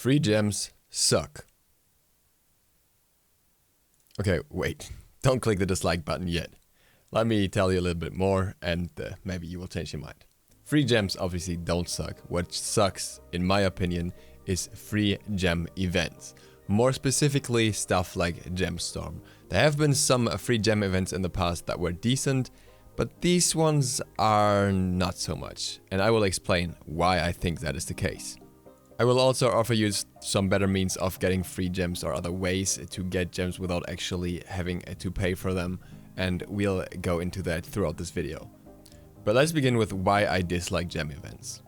Free gems suck. Okay, wait. Don't click the dislike button yet. Let me tell you a little bit more and maybe you will change your mind. Free gems obviously don't suck. What sucks, in my opinion, is free gem events. More specifically, stuff like Gemstorm. There have been some free gem events in the past that were decent, but these ones are not so much. And I will explain why I think that is the case. I will also offer you some better means of getting free gems or other ways to get gems without actually having to pay for them, and we'll go into that throughout this video. But let's begin with why I dislike gem events.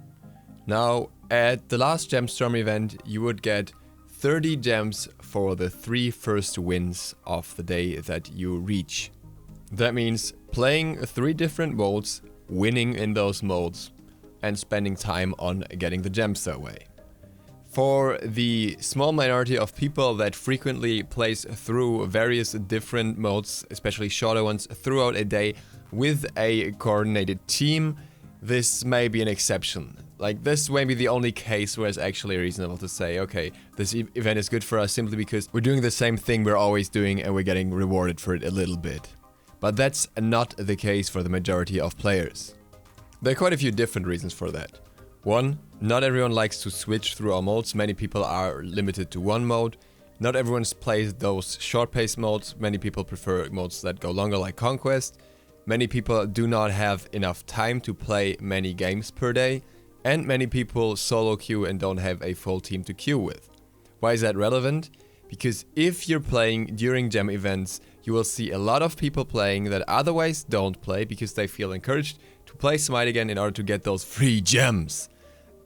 Now, at the last Gemstorm event, you would get 30 gems for the 3 first wins of the day that you reach. That means playing 3 different modes, winning in those modes, and spending time on getting the gems that way. For the small minority of people that frequently plays through various different modes, especially shorter ones, throughout a day with a coordinated team, this may be an exception. Like, this may be the only case where it's actually reasonable to say, okay, this event is good for us simply because we're doing the same thing we're always doing and we're getting rewarded for it a little bit. But that's not the case for the majority of players. There are quite a few different reasons for that. One, not everyone likes to switch through all modes. Many people are limited to one mode. Not everyone plays those short pace modes. Many people prefer modes that go longer, like Conquest. Many people do not have enough time to play many games per day. And many people solo queue and don't have a full team to queue with. Why is that relevant? Because if you're playing during gem events, you will see a lot of people playing that otherwise don't play because they feel encouraged to play Smite again in order to get those free gems.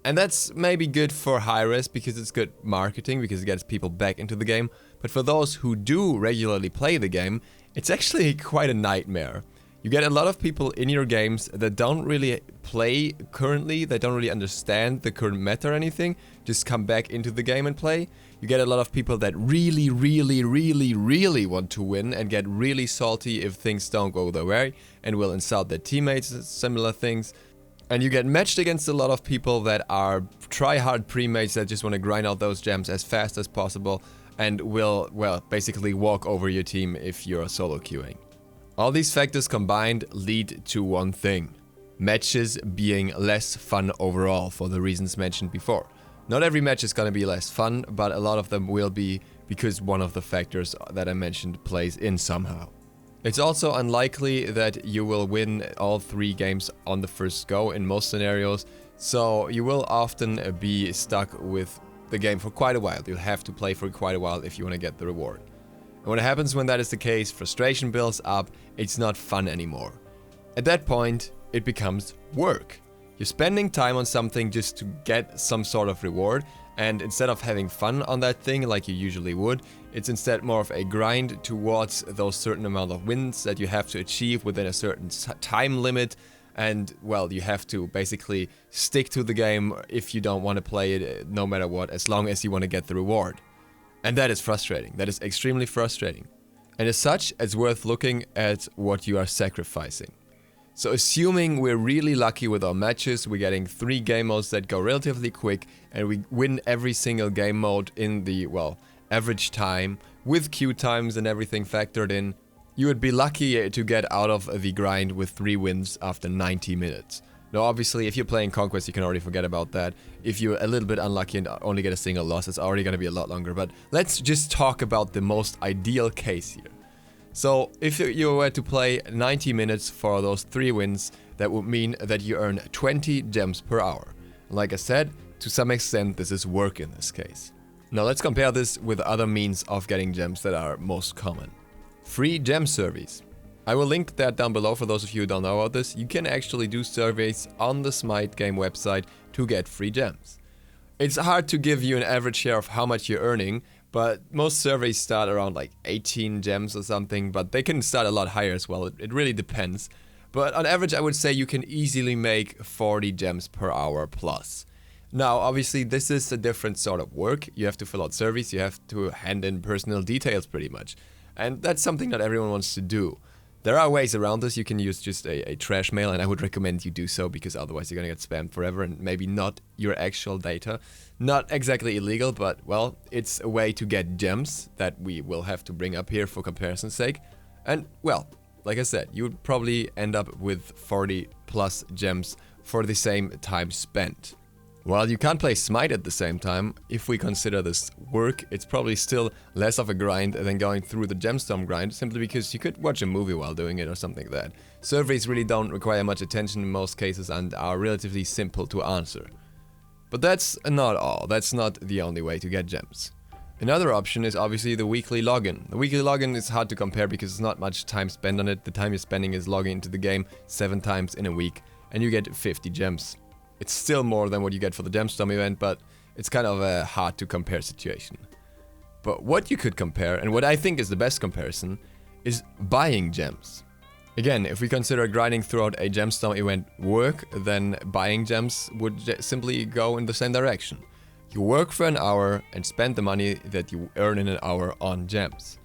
And that's maybe good for high res because it's good marketing, because it gets people back into the game. But for those who do regularly play the game, it's actually quite a nightmare. You get a lot of people in your games that don't really play currently, they don't really understand the current meta or anything, just come back into the game and play. You get a lot of people that really want to win and get really salty if things don't go their way and will insult their teammates, similar things. And you get matched against a lot of people that are try-hard pre-mates that just want to grind out those gems as fast as possible and will, well, basically walk over your team if you're solo queuing. All these factors combined lead to one thing: matches being less fun overall for the reasons mentioned before. Not every match is gonna be less fun, but a lot of them will be because one of the factors that I mentioned plays in somehow. It's also unlikely that you will win all 3 games on the first go in most scenarios, so you will often be stuck with the game for quite a while. You'll have to play for quite a while if you want to get the reward. And what happens when that is the case, frustration builds up, it's not fun anymore. At that point, it becomes work. You're spending time on something just to get some sort of reward, and instead of having fun on that thing like you usually would, it's instead more of a grind towards those certain amount of wins that you have to achieve within a certain time limit. And, well, you have to basically stick to the game if you don't want to play it no matter what, as long as you want to get the reward. And that is frustrating. That is extremely frustrating. And as such, it's worth looking at what you are sacrificing. So assuming we're really lucky with our matches, we're getting 3 game modes that go relatively quick, and we win every single game mode in the, well, average time, with queue times and everything factored in, you would be lucky to get out of the grind with 3 wins after 90 minutes. Now, obviously, if you're playing Conquest, you can already forget about that. If you're a little bit unlucky and only get a single loss, it's already going to be a lot longer. But let's just talk about the most ideal case here. So, if you were to play 90 minutes for those 3 wins, that would mean that you earn 20 gems per hour. Like I said, to some extent, this is work in this case. Now, let's compare this with other means of getting gems that are most common. Free gem surveys. I will link that down below for those of you who don't know about this. You can actually do surveys on the Smite game website to get free gems. It's hard to give you an average share of how much you're earning, but most surveys start around like 18 gems or something, but they can start a lot higher as well. It really depends. But on average, I would say you can easily make 40 gems per hour plus. Now, obviously, this is a different sort of work. You have to fill out surveys, you have to hand in personal details pretty much. And that's something that everyone wants to do. There are ways around this. You can use just a trash mail, and I would recommend you do so because otherwise you're gonna get spammed forever and maybe not your actual data. Not exactly illegal, but well, it's a way to get gems that we will have to bring up here for comparison's sake. And well, like I said, you would probably end up with 40 plus gems for the same time spent. While you can't play Smite at the same time, if we consider this work, it's probably still less of a grind than going through the gemstone grind, simply because you could watch a movie while doing it or something like that. Surveys really don't require much attention in most cases and are relatively simple to answer. But that's not all, that's not the only way to get gems. Another option is obviously the weekly login. The weekly login is hard to compare because there's not much time spent on it. The time you're spending is logging into the game 7 times in a week and you get 50 gems. It's still more than what you get for the gemstone event, but it's kind of a hard to compare situation. But what you could compare, and what I think is the best comparison, is buying gems. Again, if we consider grinding throughout a gemstone event work, then buying gems would simply go in the same direction. You work for an hour and spend the money that you earn in an hour on gems.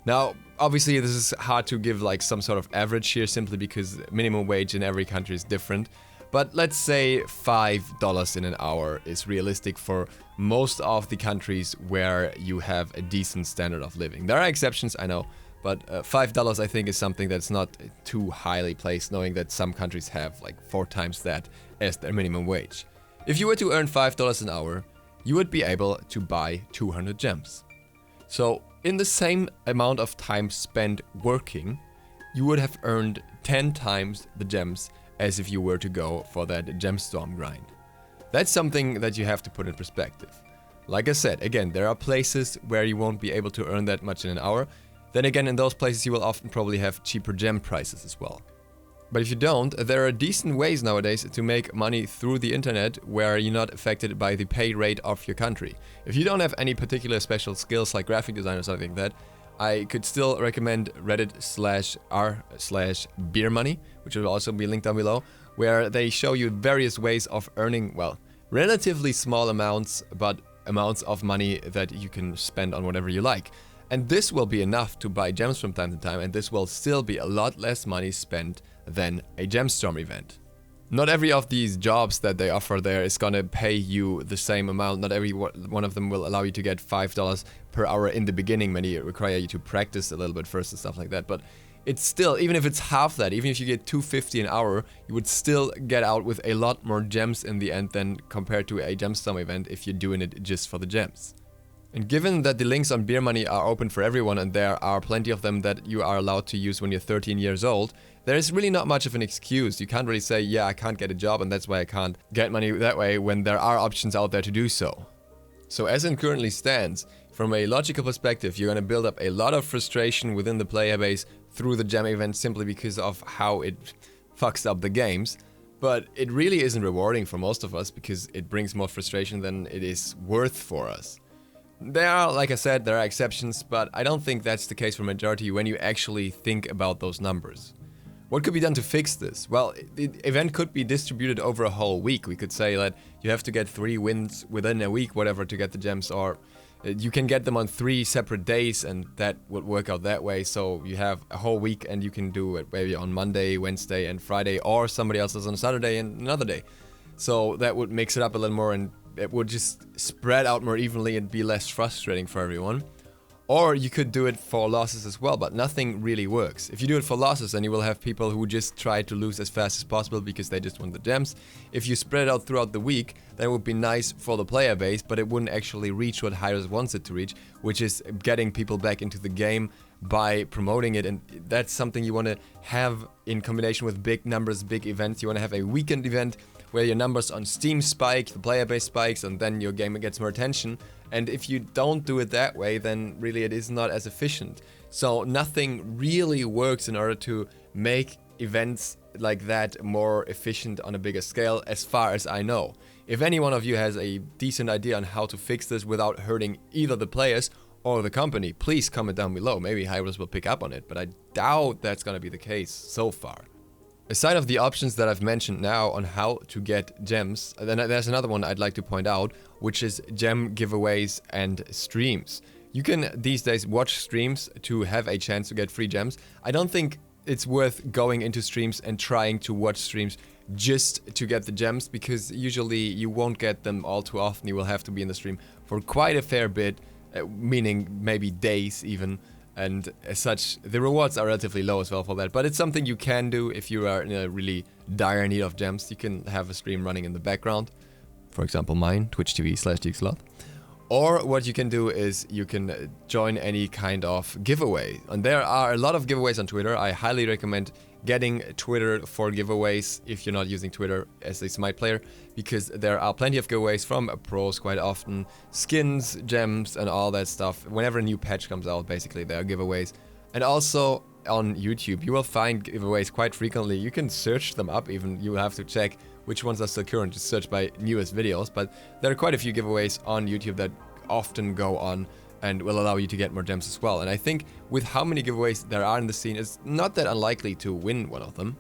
Now, obviously this is hard to give like some sort of average here simply because minimum wage in every country is different. But let's say $5 in an hour is realistic for most of the countries where you have a decent standard of living. There are exceptions, I know, but $5 I think is something that's not too highly placed, knowing that some countries have like 4 times that as their minimum wage. If you were to earn $5 an hour, you would be able to buy 200 gems. So in the same amount of time spent working, you would have earned 10 times the gems as if you were to go for that gemstone grind. That's something that you have to put in perspective. Like I said, again, there are places where you won't be able to earn that much in an hour. Then again, in those places you will often probably have cheaper gem prices as well. But if you don't, there are decent ways nowadays to make money through the internet where you're not affected by the pay rate of your country. If you don't have any particular special skills like graphic design or something like that, I could still recommend reddit/r/beermoney, which will also be linked down below, where they show you various ways of earning, well, relatively small amounts, but amounts of money that you can spend on whatever you like. And this will be enough to buy gems from time to time, and this will still be a lot less money spent than a gemstorm event. Not every of these jobs that they offer there is gonna pay you the same amount. Not every one of them will allow you to get $5 per hour in the beginning. Many require you to practice a little bit first and stuff like that. But it's still, even if it's half that, even if you get $2.50 an hour, you would still get out with a lot more gems in the end than compared to a gemstone event if you're doing it just for the gems. And given that the links on Beer Money are open for everyone and there are plenty of them that you are allowed to use when you're 13 years old, there is really not much of an excuse. You can't really say, yeah, I can't get a job and that's why I can't get money that way when there are options out there to do so. So as it currently stands, from a logical perspective, you're going to build up a lot of frustration within the player base through the gem event simply because of how it fucks up the games. But it really isn't rewarding for most of us because it brings more frustration than it is worth for us. There are, like I said, there are exceptions, but I don't think that's the case for majority when you actually think about those numbers. What could be done to fix this? Well, the event could be distributed over a whole week. We could say that you have to get 3 wins within a week, whatever, to get the gems, or you can get them on 3 separate days, and that would work out that way. So you have a whole week, and you can do it maybe on Monday, Wednesday, and Friday, or somebody else does on Saturday and another day. So that would mix it up a little more, and it would just spread out more evenly and be less frustrating for everyone. Or you could do it for losses as well, but nothing really works. If you do it for losses, then you will have people who just try to lose as fast as possible because they just want the gems. If you spread it out throughout the week, that would be nice for the player base, but it wouldn't actually reach what Hi-Rez wants it to reach, which is getting people back into the game by promoting it. And that's something you want to have in combination with big numbers, big events. You want to have a weekend event where your numbers on Steam spike, the player base spikes, and then your game gets more attention. And if you don't do it that way, then really it is not as efficient. So nothing really works in order to make events like that more efficient on a bigger scale, as far as I know. If any one of you has a decent idea on how to fix this without hurting either the players or the company, please comment down below. Maybe Hi-Rez will pick up on it, but I doubt that's gonna be the case so far. Aside of the options that I've mentioned now on how to get gems, then there's another one I'd like to point out, which is gem giveaways and streams. You can these days watch streams to have a chance to get free gems. I don't think it's worth going into streams and trying to watch streams just to get the gems, because usually you won't get them all too often. You will have to be in the stream for quite a fair bit, meaning maybe days even. And as such, the rewards are relatively low as well for that. But it's something you can do if you are in a really dire need of gems. You can have a stream running in the background. For example, mine, twitch.tv/ZiSotto. Or what you can do is you can join any kind of giveaway. And there are a lot of giveaways on Twitter. I highly recommend getting Twitter for giveaways if you're not using Twitter as a Smite player, because there are plenty of giveaways from pros quite often. Skins, gems, and all that stuff. Whenever a new patch comes out, basically, there are giveaways. And also on YouTube, you will find giveaways quite frequently. You can search them up even. You will have to check which ones are still current. Just search by newest videos. But there are quite a few giveaways on YouTube that often go on and will allow you to get more gems as well. And I think with how many giveaways there are in the scene, it's not that unlikely to win one of them.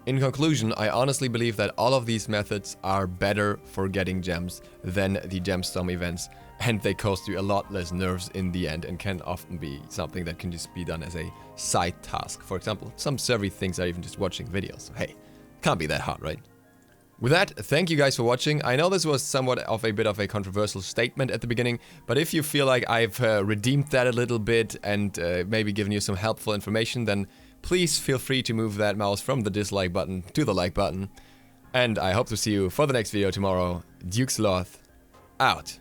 In conclusion, I honestly believe that all of these methods are better for getting gems than the gemstone events, and they cost you a lot less nerves in the end and can often be something that can just be done as a side task. For example, some survey things are even just watching videos. So hey, can't be that hard, right? With that, thank you guys for watching. I know this was somewhat of a bit of a controversial statement at the beginning, but if you feel like I've redeemed that a little bit and maybe given you some helpful information, then please feel free to move that mouse from the dislike button to the like button. And I hope to see you for the next video tomorrow. SLOTH, out.